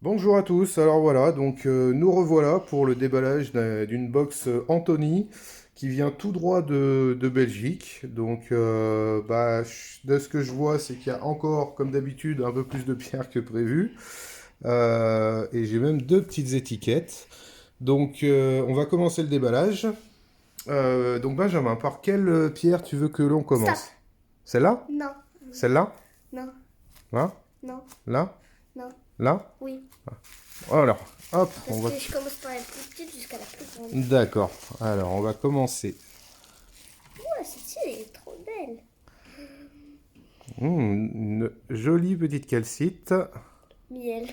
Bonjour à tous, alors voilà, donc nous revoilà pour le déballage d'une box Anthony qui vient tout droit de Belgique. Donc de ce que je vois, c'est qu'il y a encore, comme d'habitude, un peu plus de pierres que prévu. Et j'ai même deux petites étiquettes. Donc on va commencer le déballage. Donc Benjamin, par quelle pierre tu veux que l'on Stop. commence? Celle-là? Non, Celle-là? non, Là? non, Là? non. Là? Oui. Alors, hop, Parce on va... que je commence par la plus petite jusqu'à la plus grande. D'accord. Alors, on va commencer. Ouais, celle-ci, elle est trop belle. Une jolie petite calcite. Miel.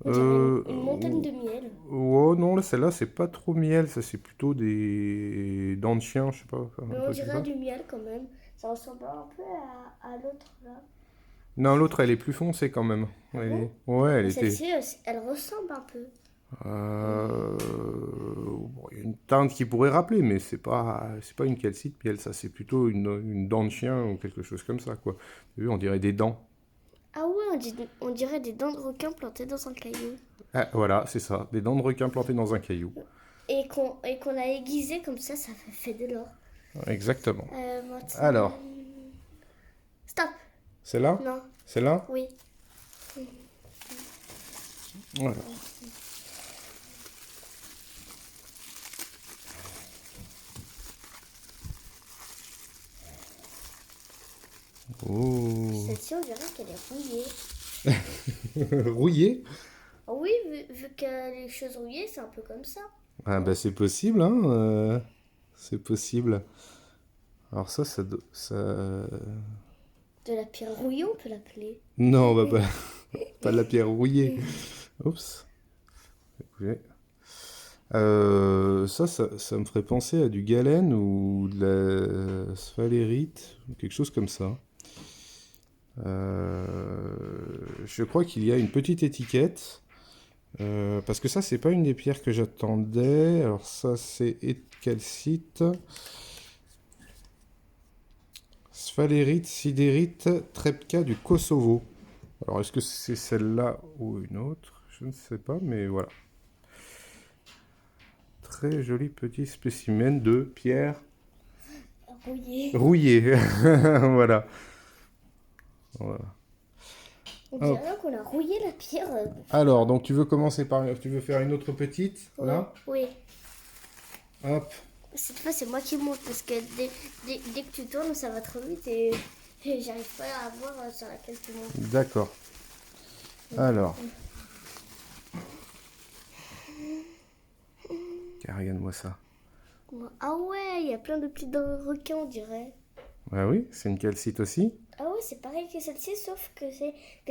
On dirait Euh, une montagne de miel. oh non, celle-là, c'est pas trop miel. Ça, c'est plutôt des dents de chien, je sais pas, Mais un on truc comme dirait ça. du miel quand même. Ça ressemble un peu à l'autre là. Non, l'autre, elle est plus foncée quand même. Ah bon? Ouais, elle Mais était. celle-ci, elle ressemble un peu. Bon, il y a une teinte qui pourrait rappeler, mais c'est pas une calcite miel. Ça, c'est plutôt une dent de chien ou quelque chose comme ça, quoi. Tu as vu, on dirait des dents. Ah ouais, on dirait des dents de requin plantées dans un caillou. Ah, voilà, c'est ça. Des dents de requin plantées dans un caillou. Et qu'on a aiguisé comme ça fait de l'or. Exactement. Maintenant... Alors, Stop. celle-là? Non, Celle-là? oui. Voilà. Oh. Celle-ci, on dirait qu'elle est rouillée. Rouillé? Ah oui, vu que les choses rouillées, c'est un peu comme ça, Ah bah non? c'est possible, hein. C'est possible. Alors ça... De la pierre rouillée, on peut l'appeler. Non, bah pas de la pierre rouillée. Oups. Oui. Ça me ferait penser à du galène ou de la sphalérite, ou quelque chose comme ça. Je crois qu'il y a une petite étiquette. Parce que ça, c'est pas une des pierres que j'attendais. Alors ça, c'est calcite, sphalérite, sidérite, trepka du Kosovo. Alors est-ce que c'est celle-là ou une autre? Je ne sais pas, mais voilà. Très joli petit spécimen de pierre Rouillée. rouillée. Voilà. Voilà. On Hop. dirait qu'on a rouillé la pierre. Alors, donc tu veux commencer par... Tu veux faire une autre petite, Ouais, là? oui. Hop. Cette fois, c'est moi qui monte parce que dès que tu tournes, ça va trop vite et j'arrive pas à voir sur laquelle tu montes. D'accord. Alors, tiens, regarde-moi ça. Ah ouais, il y a plein de petits dents de requin, on dirait. Ah oui, c'est une calcite aussi. Ah ouais, c'est pareil que celle-ci, sauf que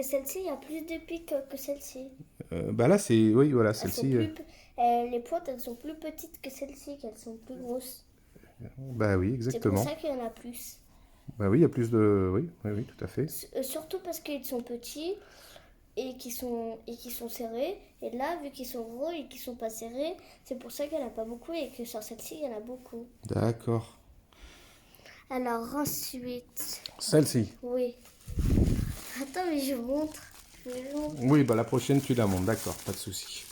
celle-ci, il y a plus de pics que celle-ci. Bah là, c'est... Oui, voilà, Elles sont celle-ci... plus, les pointes, elles sont plus petites que celles-ci, qu'elles sont plus grosses. Bah oui, C'est pour exactement. ça qu'il y en a plus. Bah oui, il y a plus de... Oui, oui, oui, tout à fait. Surtout parce qu'ils sont petits et qui sont serrés. Et là, vu qu'ils sont gros et qu'ils sont pas serrés, c'est pour ça qu'il n'y en a pas beaucoup et que sur celle-ci, il y en a beaucoup. D'accord. Alors ensuite, Celle-ci. oui. Attends, mais je montre. Je montre. Oui, bah la prochaine, tu la montes. D'accord, pas de souci.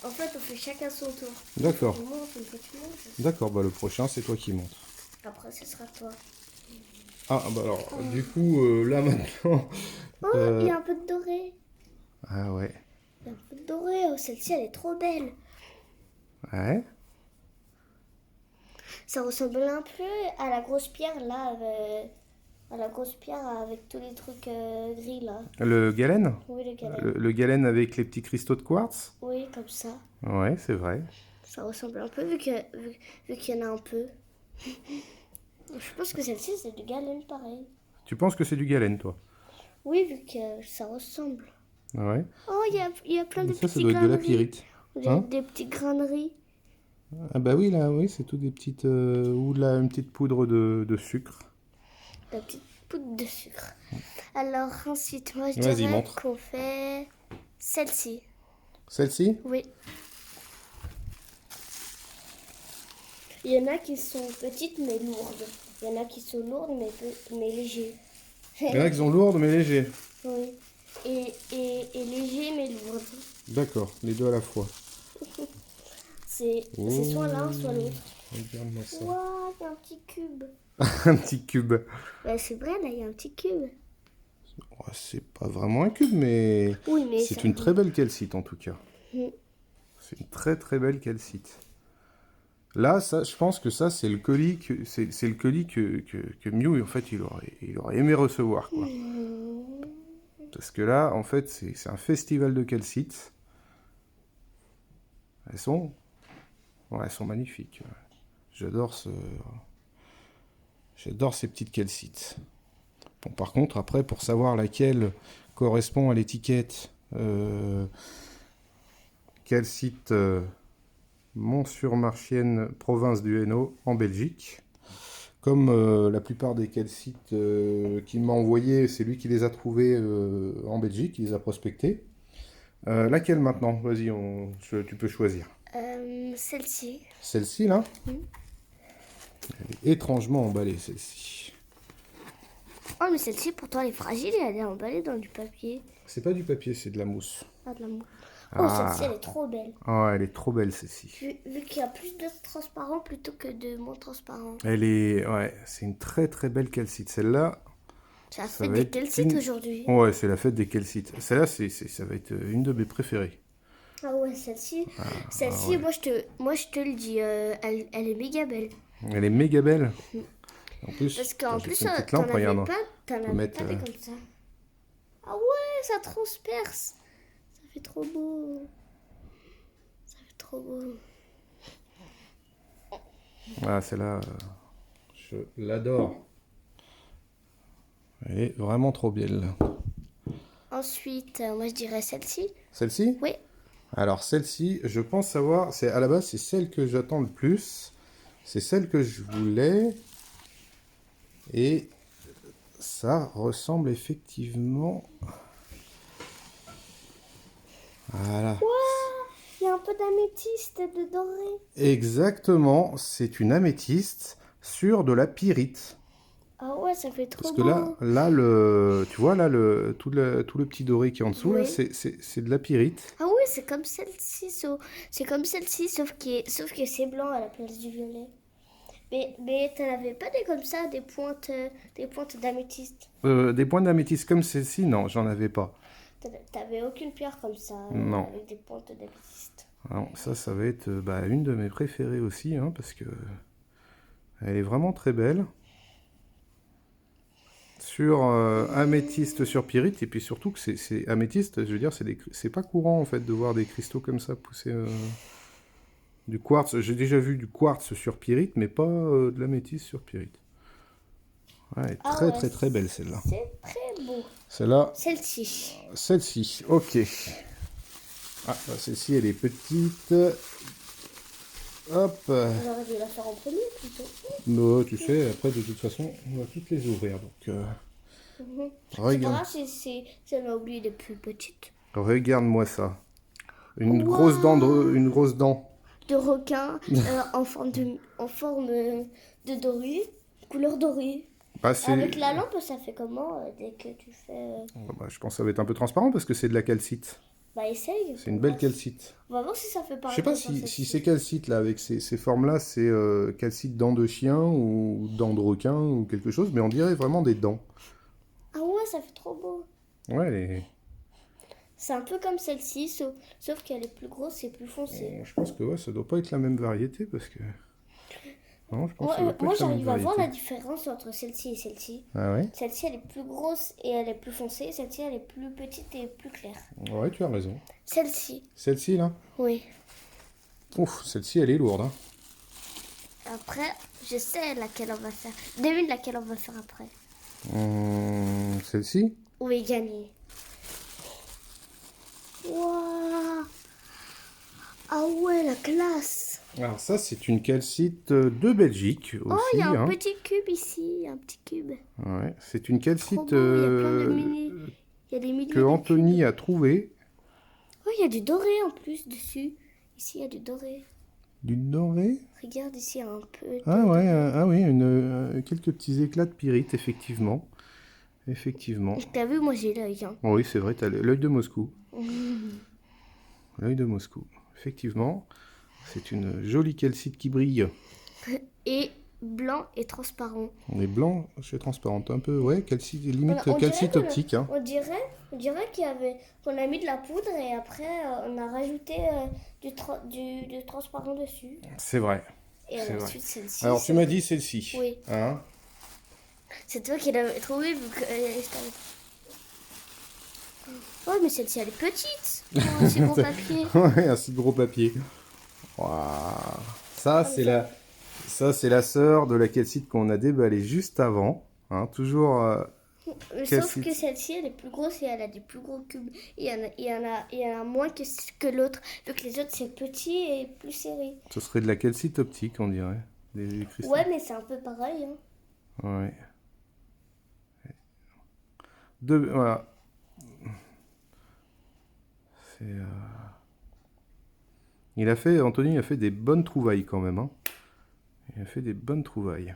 En fait, on fait chacun son tour. D'accord. Je monte, une fois tu montes. D'accord, bah le prochain, c'est toi qui montes. Après, ce sera toi. Ah, bah alors, du coup, là maintenant... Oh, il y euh, a un peu de doré. Ah ouais. Il y a un peu de doré. Oh, celle-ci, elle est trop belle. Ouais. Ça ressemble un peu à la grosse pierre là, à la grosse pierre avec tous les trucs gris là. Le galène? Oui, le galène. Le galène avec les petits cristaux de quartz? Oui, comme ça. Ouais, c'est vrai. Ça ressemble un peu vu qu'il y en a un peu. Je pense que celle-ci c'est du galène pareil. Tu penses que c'est du galène, toi? Oui, vu que ça ressemble. Ouais. Oh, il y a plein de Ça petits doit être de grains la de riz. pyrite. On dirait Hein? des petits grains de riz. Ah bah oui, là, oui, c'est tout des petites... ou de une petite poudre de sucre. La petite poudre de sucre. Alors ensuite, moi je Vas-y, dirais montre. qu'on fait celle-ci. Celle-ci? Oui. Il y en a qui sont petites mais lourdes. Il y en a qui sont lourdes mais légers. Il y en a qui sont lourdes mais légers. Oui. et léger mais lourd. D'accord, les deux à la fois. C'est soit l'un, soit l'autre. Regarde-moi ça. Waouh, il y a un petit cube. Un petit cube. Ouais, c'est vrai, là, il y a un petit cube. Oh, c'est pas vraiment un cube, mais Oui, mais c'est ça... une très belle calcite en tout cas. Mm. C'est une très très belle calcite. Là, ça, je pense que ça, c'est le colis c'est le colis que Mew, en fait, il aurait aimé recevoir, quoi. Parce que là, en fait, c'est un festival de calcites. Elles sont, ouais, elles sont magnifiques. J'adore j'adore ces petites calcites. Bon, par contre, après, pour savoir laquelle correspond à l'étiquette calcite Mont-sur-Marchienne, province du Hainaut, en Belgique. Comme la plupart des calcites qu'il m'a envoyés, c'est lui qui les a trouvés en Belgique, il les a prospectés. Laquelle maintenant? Vas-y, tu peux choisir. Celle-ci. Celle-ci, là? Mm. Elle est étrangement emballée, celle-ci. Oh, mais celle-ci, pourtant, elle est fragile et elle est emballée dans du papier. C'est pas du papier, c'est de la mousse. Ah, de la mousse. Oh, Ah. celle-ci, elle est trop belle. Oh, elle est trop belle, celle-ci. Vu qu'il y a plus de transparent plutôt que de moins transparent. Elle est... Ouais, c'est une très très belle calcite. Celle-là... Tu as ça fait va des être calcites une- aujourd'hui. Ouais, c'est la fête des calcites. Celle-là, ça va être une de mes préférées. Ah ouais, celle-ci, ouais. moi je te le dis, elle est méga belle. Elle est méga belle. En plus, Parce qu'en j'ai plus, fait une petite t'en lampe, avais regarde. pas, t'en peut avais mettre, pas des comme ça. Ah ouais, ça transperce. Ça fait trop beau. Ça fait trop beau. Ah, celle-là, je l'adore. Elle est vraiment trop belle. Ensuite, moi je dirais celle-ci. Celle-ci? Oui. Alors, celle-ci, je pense savoir... À la base, c'est celle que j'attends le plus. C'est celle que je voulais. Et ça ressemble effectivement... Voilà. Il y a un peu d'améthyste et de doré. Exactement, c'est une améthyste sur de la pyrite. Ah ouais, ça fait trop Parce que beau. tu vois, là, tout le petit doré qui est en dessous, là, Oui. c'est de la pyrite. Ah oui, c'est comme celle-ci, c'est comme celle-ci, sauf que c'est blanc à la place du violet. Mais t'en avais pas des comme ça, des pointes d'améthyste. Des points d'améthyste comme celle-ci, non, j'en avais pas. T'avais aucune pierre comme ça, Non. avec des pointes d'améthyste. Alors, ça va être une de mes préférées aussi, hein, parce que elle est vraiment très belle. Sur améthyste sur pyrite, et puis surtout que c'est améthyste, je veux dire, c'est pas courant en fait de voir des cristaux comme ça pousser du quartz. J'ai déjà vu du quartz sur pyrite, mais pas de l'améthyste sur pyrite. Ouais, elle est Ah très ouais, très très belle celle-là. C'est très beau. Celle-là, Celle-ci. celle-ci, ok. Ah, bah, celle-ci elle est petite. Hop. J'aurais dû la faire en premier plutôt. Non, tu sais, après de toute façon, on va toutes les ouvrir. Donc, C'est pas regarde, grave, c'est on a oublié les plus petites. regarde-moi ça. Une Wow. une grosse dent. De requin en forme de doré, couleur dorée. Bah, Avec la lampe, ça fait comment dès que tu fais... bah, je pense que ça va être un peu transparent parce que c'est de la calcite. Bah essaye. C'est une belle calcite. On va voir si ça fait Je pareil. sais pas que sur si celle-ci. ces calcites là, avec ces formes-là, c'est calcite dents de chien ou dents de requin ou quelque chose, mais on dirait vraiment des dents. Ah ouais, ça fait trop beau. Ouais, C'est un peu comme celle-ci, sauf qu'elle est plus grosse et plus foncée. je pense que ouais, ça doit pas être la même variété parce que. Non, je pense que ça doit pas Moi être la même j'arrive à voir la variété. différence entre celle-ci et celle-ci. Ah ouais? Celle-ci elle est plus grosse et elle est plus foncée. Celle-ci elle est plus petite et plus claire. Ouais, tu as raison. Celle-ci, Celle-ci là? oui. Ouf, celle-ci elle est lourde, hein. Après, je sais laquelle on va faire. Devine laquelle on va faire après. Celle-ci? Oui, gagné. Waouh! Ah ouais, la classe! Alors ça, c'est une calcite de Belgique aussi. Oh, il y a un hein. petit cube ici, un petit cube. Ouais, c'est une Trop calcite beau, il y a plein de mini. Il y a des milliers que de Anthony cubes. a trouvé. Oh, il y a du doré en plus dessus. Ici, il y a du doré. Du doré. Regarde ici, il y a un peu. Ah ouais, ah oui, quelques petits éclats de pyrite, effectivement. effectivement. T'as vu, moi j'ai l'œil. Hein. Oui, c'est vrai, t'as l'œil de Moscou. L'œil de Moscou. Effectivement, c'est une jolie calcite qui brille. Et blanc et transparent. On est blanc, c'est transparente un peu, ouais, calcite, limite On dirait calcite optique. Hein. on dirait qu'on a mis de la poudre et après on a rajouté du transparent dessus. C'est vrai. Et C'est vrai. ensuite celle-ci. Alors tu m'as dit celle-ci. Oui. Hein? C'est toi qui l'avais trouvé vu que je t'avais. Oh mais celle-ci elle est petite. Oh, c'est mon papier. Ouais, un si gros papier. Waouh. Ça c'est la sœur de la calcite qu'on a déballée juste avant. Hein, toujours Sauf calcite. que celle-ci elle est plus grosse et elle a des plus gros cubes. Et il y en a moins que l'autre. Vu que les autres c'est petit et plus serré. Ce serait de la calcite optique, on dirait. Des cristaux. Ouais mais c'est un peu pareil. Hein. Ouais. Voilà. Anthony a fait des bonnes trouvailles quand même. Hein. Il a fait des bonnes trouvailles.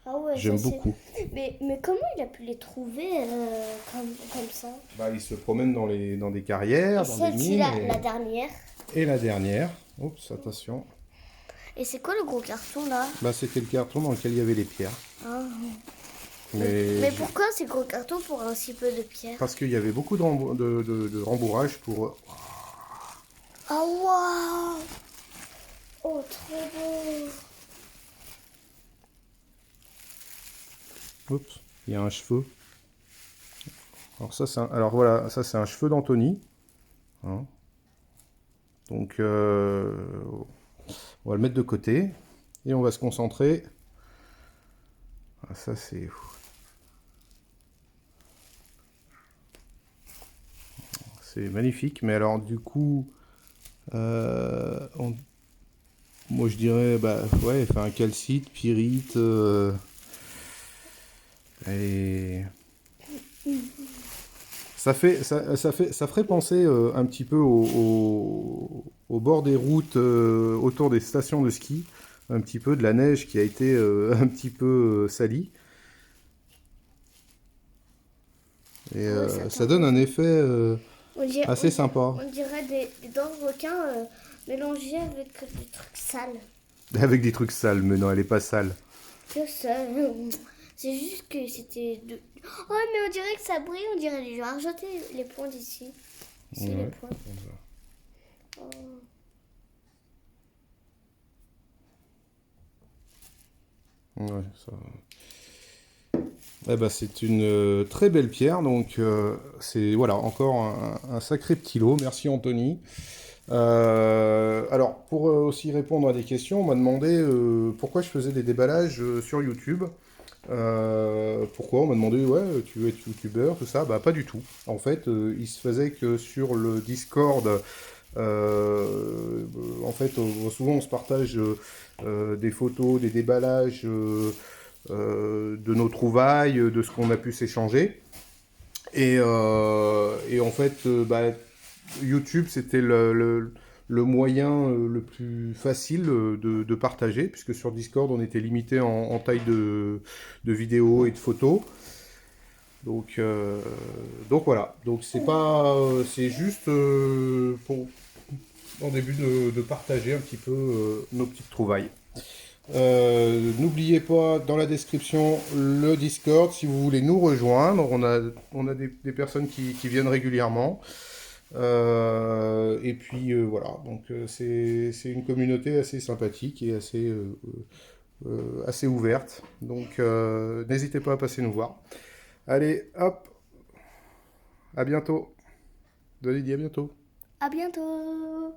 Ah ouais, J'aime ça, c'est- beaucoup. mais comment il a pu les trouver comme ça? Bah, il se promène dans des carrières, Et dans des celle-ci, mines. la dernière. Et la dernière. Oups, attention. Et c'est quoi le gros carton là? Bah, c'était le carton dans lequel il y avait les pierres. Ah. Mais pourquoi ces gros cartons pour un si peu de pierres? parce qu'il y avait beaucoup de rembourrage pour. Ah waouh! Oh, trop beau! Oups, il y a un cheveu. Alors voilà, ça c'est un cheveu d'Anthony. Hein. Donc on va le mettre de côté et on va se concentrer. Ah, ça c'est magnifique. Mais alors du coup, moi je dirais bah ouais, enfin calcite, pyrite et ça ferait penser un petit peu au bord des routes autour des stations de ski, un petit peu de la neige qui a été un petit peu salie. Et Ouais, ça ça donne un effet assez on sympa. on dirait des dents de requin mélangées avec des trucs sales. Avec des trucs sales, mais non, elle est pas sale. Que ça. C'est juste que c'était de. Oh, mais on dirait que ça brille, on dirait les gens argentés, les points d'ici. Ici, les Ouais. points. Oh. Ouais, ça. Eh ben, c'est une très belle pierre, donc c'est voilà encore un sacré petit lot. Merci Anthony. Alors pour aussi répondre à des questions, on m'a demandé pourquoi je faisais des déballages sur YouTube. Pourquoi? On m'a demandé ouais, tu veux être youtubeur, tout ça. Bah pas du tout. En fait, il se faisait que sur le Discord. En fait, souvent on se partage des photos, des déballages de nos trouvailles, de ce qu'on a pu s'échanger. Et en fait, bah, YouTube, c'était le moyen le plus facile de partager, puisque sur Discord, on était limité en taille de vidéos et de photos. Donc voilà. Donc c'est juste pour en début de partager un petit peu nos petites trouvailles. N'oubliez pas dans la description le Discord si vous voulez nous rejoindre. On a des personnes qui viennent régulièrement. Et puis voilà, donc c'est une communauté assez sympathique et assez ouverte. Donc n'hésitez pas à passer nous voir. Allez, hop, à bientôt. Dolly dit à bientôt. À bientôt!